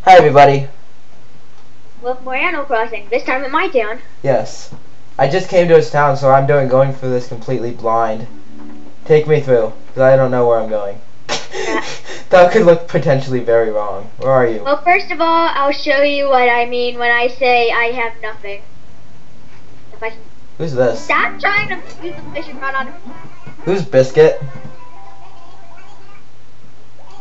Hi everybody. With more Animal Crossing, this time in my town. Yes. I just came to his town, so I'm going for this completely blind. Take me through, because I don't know where I'm going. That could look potentially very wrong. Where are you? Well, first of all, I'll show you what I mean when I say I have nothing. If I can... Who's this? Stop trying to use the fishing rod on Who's Biscuit?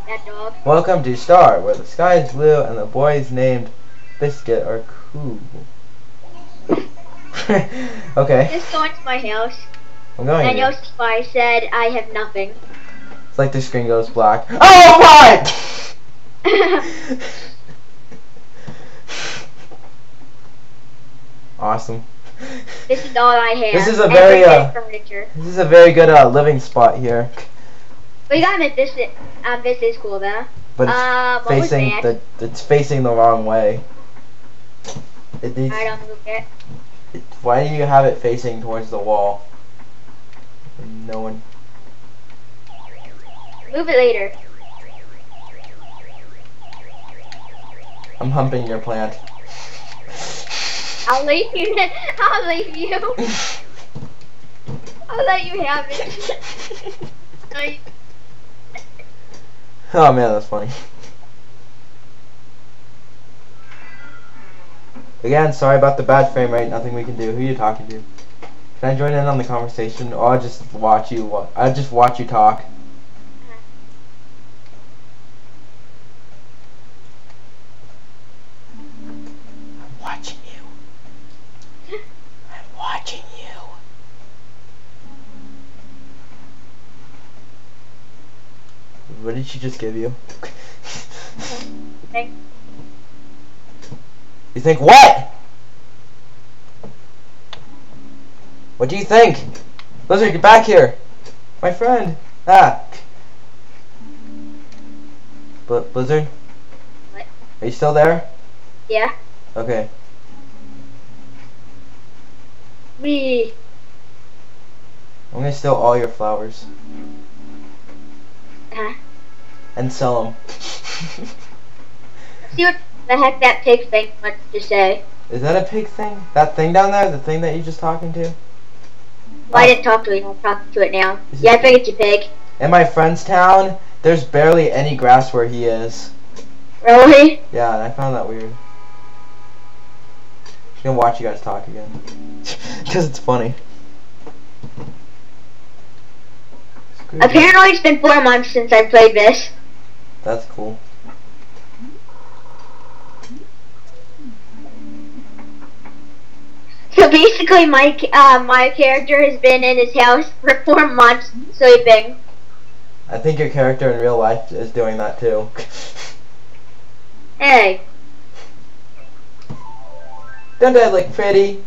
that dog. Welcome to Star, where the sky is blue and the boys named Biscuit are cool. Okay. Just go into my house. I'm going And here. you'll see why I said I have nothing. It's like the screen goes black. Oh my! Awesome. This is all I have. This is a And very furniture. this is a very good living spot here. But you gotta admit, this is cool though. But it's what was facing that? it's facing the wrong way. It needs. I don't know it. Why do you have it facing towards the wall? No one. Move it later. I'm humping your plant. I'll leave you. I'll leave you. I'll let you have it. Oh man, that's funny. Again, sorry about the bad frame rate. Nothing we can do. Who are you talking to? Can I join in on the conversation, or I'll just watch you? I'll just watch you talk. I'm watching you. I'm watching you. What did she just give you? Thanks. You think what? What do you think? Blizzard, get back here. My friend. Ah. Blizzard? What? Are you still there? Yeah. Okay. Me. I'm gonna steal all your flowers. And sell them. See what the heck that pig thing wants to say. Is that a pig thing? That thing down there? The thing that you're just talking to? Well, I didn't talk to it. I'm talking to it now. Is Yeah, it- I think it's a pig. In my friend's town, there's barely any grass where he is. Really? Yeah, and I found that weird. I'm gonna watch you guys talk again. Because it's funny. Apparently, it's been 4 months since I played this. That's cool. So basically, my character has been in his house for 4 months sleeping. I think your character in real life is doing that too. Hey. Don't I look pretty?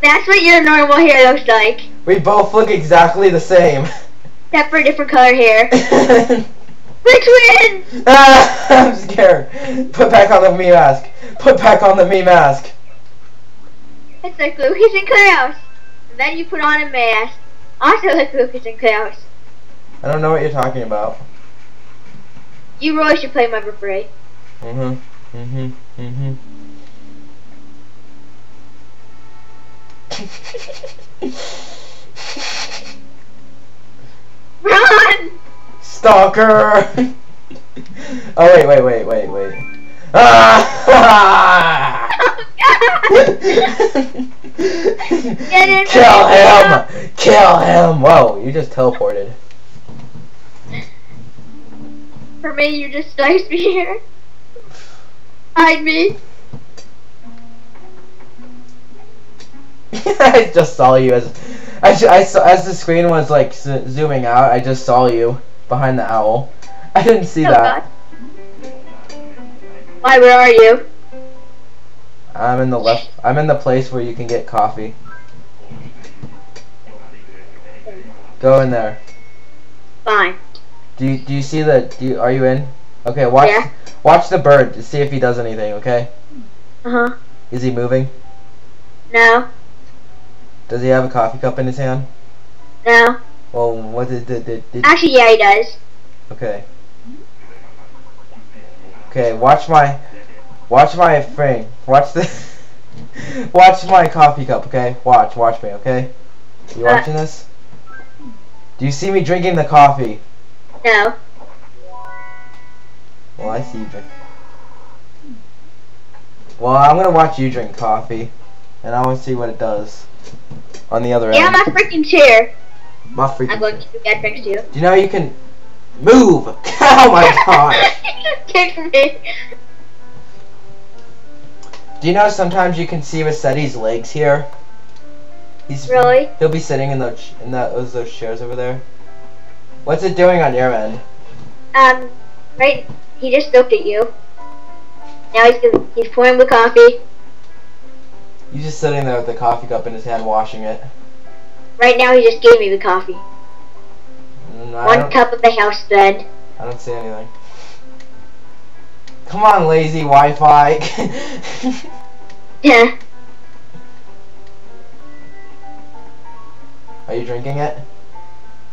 That's what your normal hair looks like. We both look exactly the same. Except for different color hair. We're twins! Ah, I'm scared. Put back on the me mask. Put back on the me mask. It's like Lucas and Klaus. And then you put on a mask. Also like Lucas and Klaus. I don't know what you're talking about. You really should play my free. Run! Stalker! Oh wait. Ah! Get in Kill there. him! Kill him! Whoa, you just teleported. For me, you just sliced me here. Hide me. I just saw you as as the screen was like zooming out. I just saw you behind the owl. I didn't see Oh, that. God. Why, where are you? I'm in the place where you can get coffee. Go in there. Fine. Do you see the? Are you in? Okay, watch. Yeah. Watch the bird to see if he does anything. Okay. Uh-huh. Is he moving? No. Does he have a coffee cup in his hand? No. Well, what did Actually, yeah, he does. Okay. Okay, watch my thing. Watch the watch my coffee cup, okay? Watch me, okay? You watching this? Do you see me drinking the coffee? No. Well, I see you drink. Well, I'm gonna watch you drink coffee, and I want to see what it does on the other Yeah, end. my freaking chair. My freaking. I'm going to get next to you. Do you know you can move? Oh my god! Kick me. Do you know sometimes you can see Rossetti's legs here? Really? He'll be sitting in those chairs over there. What's it doing on your end? Right. He just looked at you. Now he's pouring the coffee. He's just sitting there with the coffee cup in his hand, washing it. Right now he just gave me the coffee. One cup of the house blend. I don't see anything. Come on, lazy Wi-Fi. Yeah. Are you drinking it?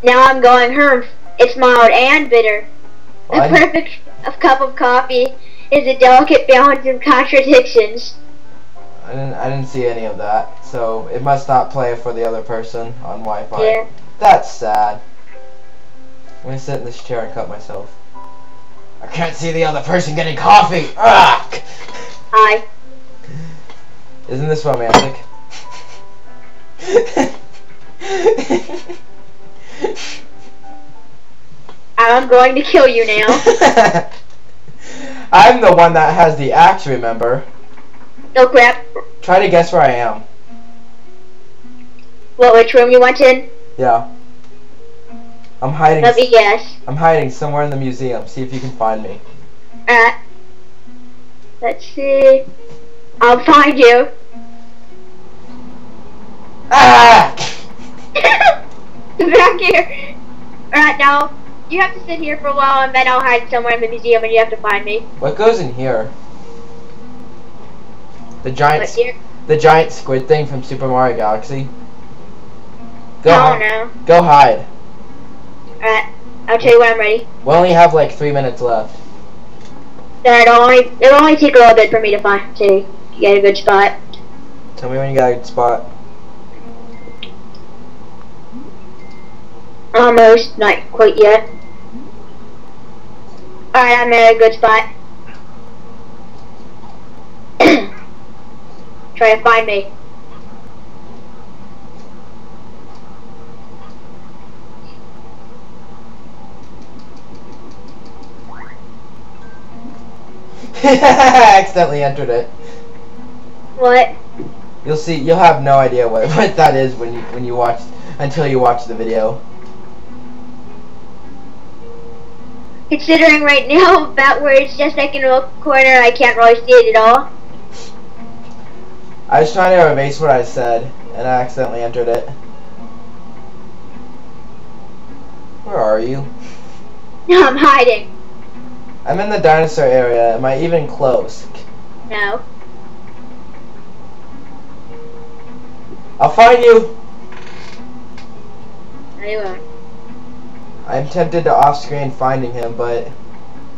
Now I'm going home. It's mild and bitter. Well, A perfect cup of coffee is a delicate balance of contradictions. I didn't see any of that, so it must not play for the other person on Wi-Fi. Yeah. That's sad. I'm gonna sit in this chair and cut myself. I can't see the other person getting coffee. Ah! Hi. Isn't this romantic? I'm going to kill you now. I'm the one that has the axe, remember? No crap. Try to guess where I am. Which room you went in? Yeah. I'm hiding. Let me guess. I'm hiding somewhere in the museum. See if you can find me. Let's see. I'll find you. Ah! Back here. Alright, now you have to sit here for a while and then I'll hide somewhere in the museum and you have to find me. What goes in here? The giant, Here? the giant squid thing from Super Mario Galaxy. No. Go hide. Alright, I'll tell you when I'm ready. We only have like 3 minutes left. Then it'll only take a little bit for me to get a good spot. Tell me when you got a good spot. Almost, not quite yet. Alright, I'm in a good spot. Try to find me. I accidentally entered it. What? You'll see. You'll have no idea what that is when you watch until you watch the video. Considering right now that where it's just like in a corner, I can't really see it at all. I was trying to erase what I said, and I accidentally entered it. Where are you? No, I'm hiding. I'm in the dinosaur area. Am I even close? No. I'll find you. No, you won't. I'm tempted to off-screen finding him, but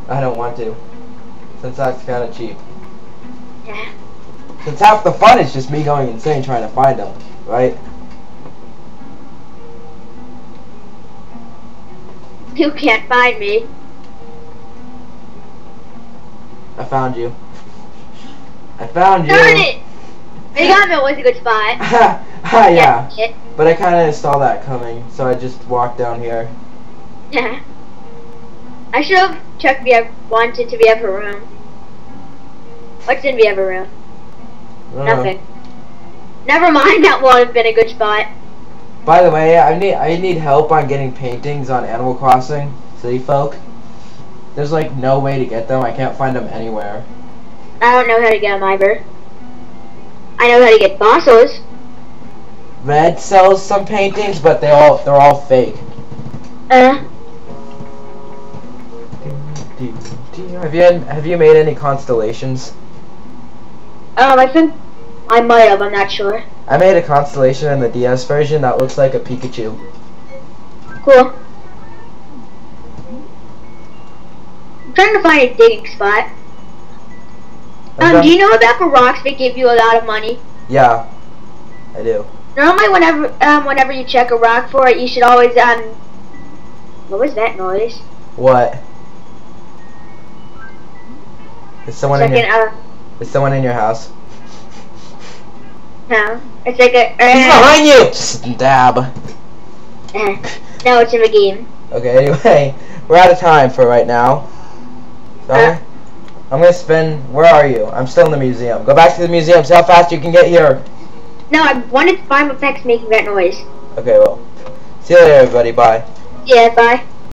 I don't want to, since that's kind of cheap. Yeah. Since half the fun is just me going insane trying to find him, right? You can't find me. I found you. I found you. Darn it! You got me was a good spot. Yeah. Shit. But I kind of saw that coming, so I just walked down here. Yeah. I should have checked wanted to be upper room. What's in the upper room? Nothing. Never mind, that would have been a good spot. By the way, I need help on getting paintings on Animal Crossing City Folk. There's like no way to get them. I can't find them anywhere. I don't know how to get them either. I know how to get fossils. Red sells some paintings, but they're all fake. Have you made any constellations? I think I might have. I'm not sure. I made a constellation in the DS version that looks like a Pikachu. Cool. I'm trying to find a digging spot. Do you know about the rocks that give you a lot of money? Yeah, I do. Normally, whenever you check a rock for it, you should always What was that noise? What? Is someone in your? Is someone in your house? No, it's like a. He's behind you. Stab. No, it's in the game. Okay. Anyway, we're out of time for right now. So I'm gonna spin. Where are you? I'm still in the museum. Go back to the museum. See how fast you can get here. No, I wanted to find what the heck's making that noise. Okay. Well, see you later, everybody. Bye. Yeah. Bye.